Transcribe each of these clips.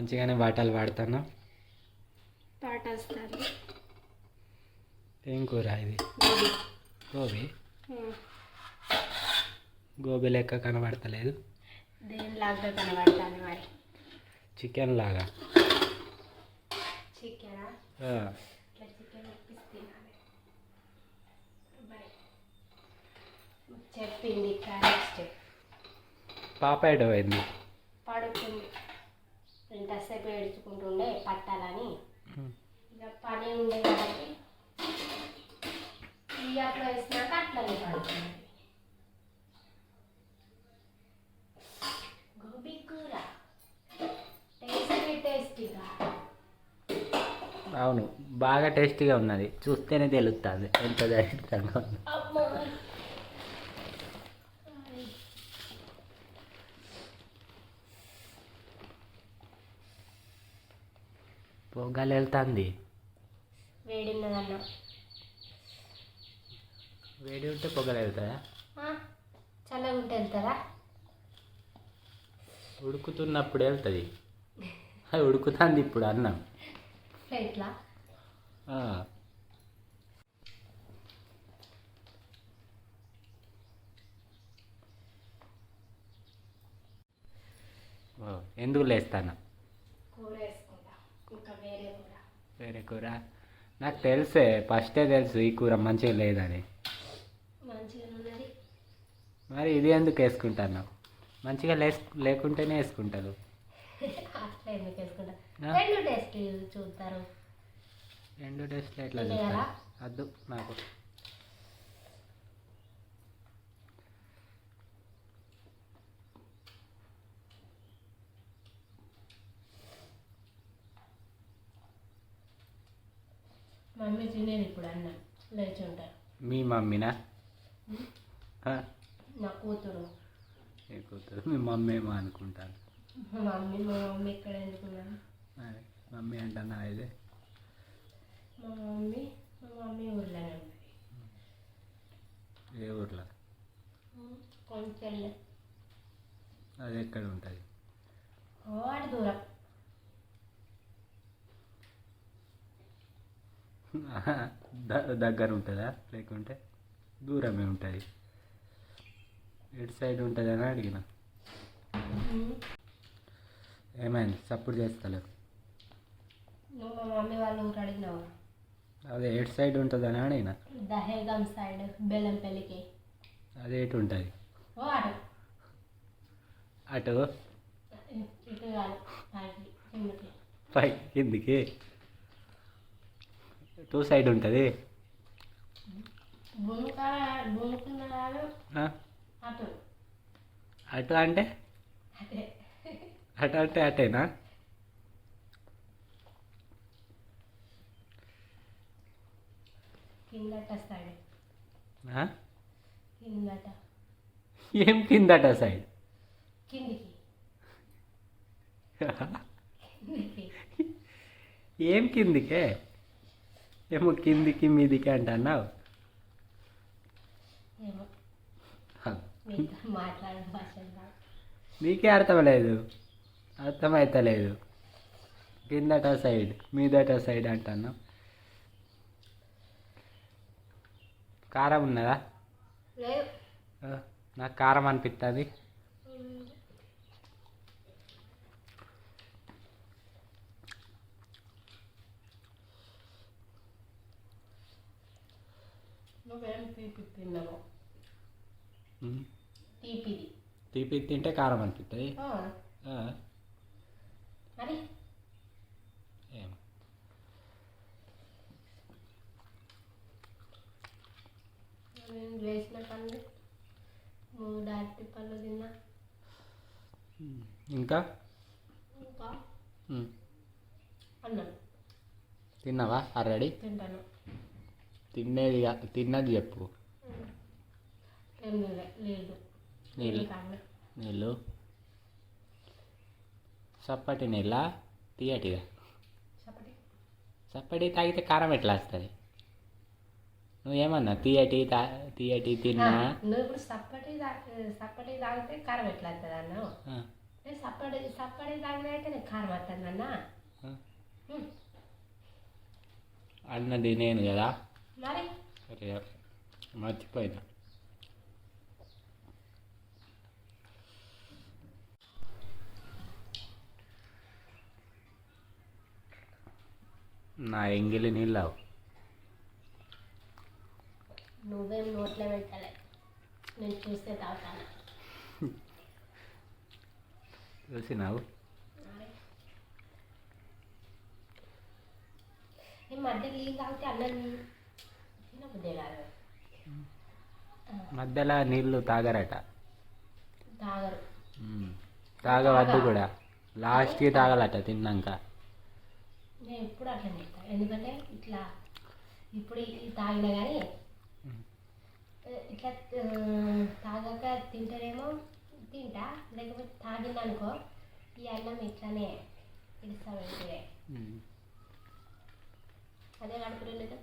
మంచిగానే పాటలు పాడుతున్నా. పాట వస్తుంది. ఏం కూర ఇది? గోబీ. ఉమ్. గోబీ లెక్క కనబడతలేదు. దేనిలాగా కనబడతాను మరి. చికెన్ లాగా. చికెనా? ఇట్లా చికెన్ తినాలి. చెప్పింది కరెక్ట్. పాప ఎటు పోయింది? పడుకుంది. ఇంతసేపు ఏడ్చుకుంటుండే పట్టాలని. ఇక పని ఉండే కాబట్టి ఈ అట్లా వేసినాక అట్లనే పడుతుంది. గోబీ కూర టేస్టీగా. అవును, బాగా టేస్టీగా ఉన్నది. చూస్తేనే తెలుస్తుంది ఎంత టేస్టీగా ఉంది. పొగలు వెళ్తుంది. వేడి ఉన్నదన్న. వేడి ఉంటే పొగలు వెళ్తాయా? చల్లగా ఉంటే వెళ్తారా? ఉడుకుతున్నప్పుడు వెళ్తుంది. అది ఉడుకుతుంది ఇప్పుడు అన్నం. ఎట్లా? ఎందుకు లేస్తాను? కూర వేసుకుంటా. ఇంకా వేరే కూర. వేరే కూర నాకు తెలిసే, ఫస్టే తెలుసు ఈ కూర మంచిగా లేదని. మంచిగా ఉన్నది మరి ఇది ఎందుకు వేసుకుంటాను? మంచిగా లేకుంటేనే వేసుకుంటారు. అట్లా ఎందుకు వేసుకుంటా? రెండు టేస్ట్ చూస్తారు. రెండు టేస్ట్లు ఎట్లా చూస్తారు? వద్దు నాకు. మమ్మీ తినేది ఇప్పుడు అన్నం లేచి ఉంటారు. మీ మమ్మీనా? నా కూతురు. ఏ కూతురు? మీ మమ్మీ ఏమో అనుకుంటాను. మా మమ్మీ ఇక్కడ ఎందుకున్నాను? మమ్మీ అంటున్నా ఇదే. మా మమ్మీ ఊర్లోనే ఉంది. ఏ ఊర్లో? కొంచెం అది ఎక్కడ ఉంటుంది? వాటి దూరం. దగ్గర ఉంటుందా లేకుంటే దూరమే ఉంటుంది? ఎటు సైడ్ ఉంటుంది అని అడిగిన. ఏమైంది సపోర్ట్ చేస్తలేవు? నువ్వు మా మమ్మీ వాళ్ళ ఊరు అడిగినావు. అదే ఎటు సైడ్ ఉంటుంది అని అడిగిన. దహేగం సైడ్ బెల్లంపల్లికి. అది ఎటు ఉంటుంది? ఓ అటు అటు ఇటు కాదు, కిందకి. పై కిందికి టూ సైడ్ ఉంటుంది. భూమికింద కాదు, అటు. అటు అంటే అదే అటు అంటే అటేనా? కిందట సైడ్. కిందట. ఏం కిందట సైడ్? కిందికి. ఏం కిందికే? ఏమో కిందికి మీదికి అంటున్నావు. ఏమో మాట్లాడే భాష నీకే అర్థమవుతలేదు. కిందట సైడ్ మీదట సైడ్ అంటున్నావు. కారం ఉన్నదా? లేదు. నాకు కారం అనిపిస్తుంది. నువ్వేం తీపి తిన్నావు? తీపిది. తీపి తింటే కారం అనిపిస్తుంది. మరి ఏం నేను వేసిన పళ్ళు 3 అరటి పళ్ళు తిన్నా. ఇంకా అన్నం తిన్నావా ఆల్రెడీ? తింటాను. తిన్నది చెప్పు. ఏం లేదు. నీళ్ళు చప్పటి నీళ్ళ తీయటిగా? చప్పటి తాగితే కారం ఎట్లా వస్తుంది? నువ్వేమన్నా తీయటి తిన్నా? నువ్వు ఇప్పుడు సప్పటి తాగితే కారం ఎట్లా వస్తుంది అన్నావు. సప్పడి సప్పడి తాగినైతే నీకు కారం వస్తుంది అన్న. అన్నది నేను కదా. మరి సరే మర్చిపోయినా. నా ఎంగిలి నీళ్ళు నువ్వేం నోట్లో పెట్టలే, నేను చూస్తే తాగుతాను. చూసినావు. ఈ మధ్య నీళ్ళు తాగితే అన్నం తినబుద్దే కాదు. మధ్యలో నీళ్ళు తాగరట. తాగరు. తాగవద్దు కూడా, లాస్ట్కి తాగాలట తిన్నాక. నేను ఎప్పుడు అట్లా తింటా, ఎందుకంటే ఇట్లా ఇప్పుడు ఇది తాగినా కానీ ఇట్లా తాగాక తింటారేమో తింటా, లేకపోతే తాగిందనుకో ఈ అన్నం ఇట్లానే ఇస్తా వెంటనే అదే కడుపులేదు.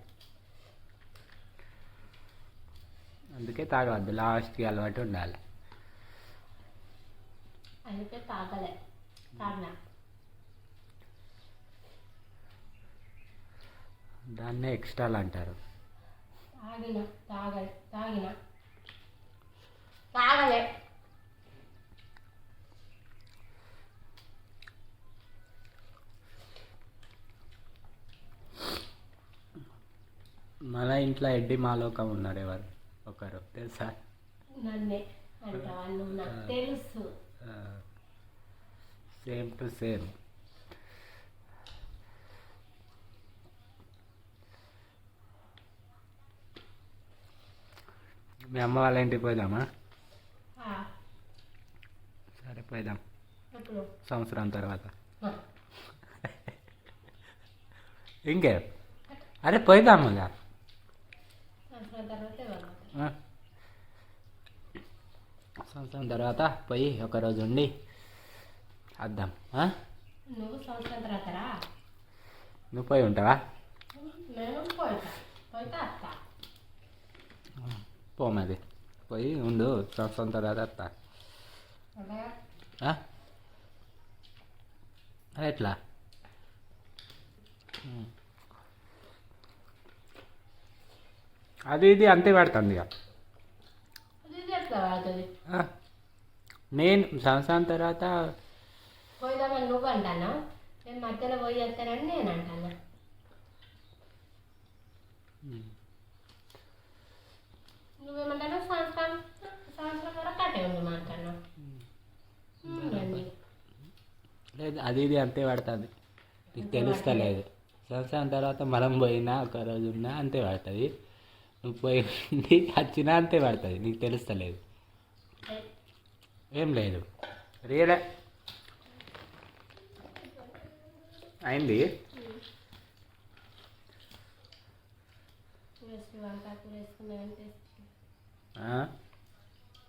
అందుకే తాగవద్దు, లాస్ట్కి అలవాటు ఉండాలి. అందుకే తాగలే, తాగినా. దాన్నే ఎక్స్ట్రాలు అంటారు. తాగిన తాగలే. మన ఇంట్లో ఎడ్డి మాలోకం ఉన్నారు ఎవరు ఒకరు తెలుసా? నన్నే అంటావా నువ్వు? నాకు తెలుసు. Same to same. మీ అమ్మ వాళ్ళ ఇంటికి పోదామా? సరే పోదాం, సంవత్సరం తర్వాత. ఇంకే అరే పోదాం ఇక. సంవత్సరం తర్వాత పోయి ఒకరోజు ఉండి వద్దాం. నువ్వు సంవత్సరం తర్వాత రా. నువ్వు పోయి ఉంటావా? నేను పోయితే వస్తా. పోమది పోయి ఉండు, సంవత్సరం తర్వాత వస్తా. అది ఎట్లా? అది ఇది అంతే పడుతుంది ఇక. నేను సంవత్సరం తర్వాత పోయిదామని నువ్వు అంటాను, నేను మధ్యలో పోయి వస్తానని నేను అంటాను. నువ్వేమంటాను? సంవత్సరం వరకు అటే ఉంది అంటాను. లేదు, అది ఇది అంతే పడుతుంది, నీకు తెలుస్తలేదు. సంవత్సరం తర్వాత మనం పోయినా ఒక రోజు ఉన్నా అంతే పడుతుంది. నువ్వు పోయి వచ్చినా అంతే పడుతుంది, నీకు తెలుస్తలేదు. ఏం లేదు, రియలే అయింది.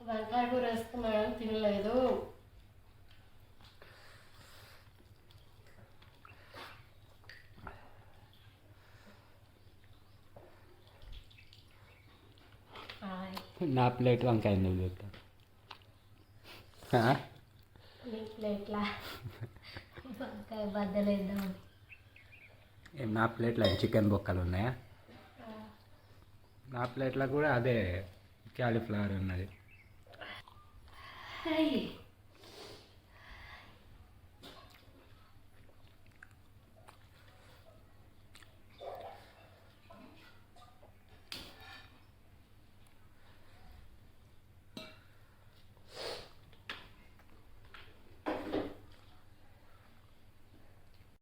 వంకాయ కూర వేసుకున్నాను, తినలేదు. నా ప్లేట్ వంకాయ నువ్వు చెప్తాను. నీ ప్లేట్లా వంకాయ బద్దలేద్దాం. ఏం నా ప్లేట్లో చికెన్ బొక్కలు ఉన్నాయా? నా ప్లేట్లో కూడా అదే క్యాలీఫ్లవర్ ఉన్నది.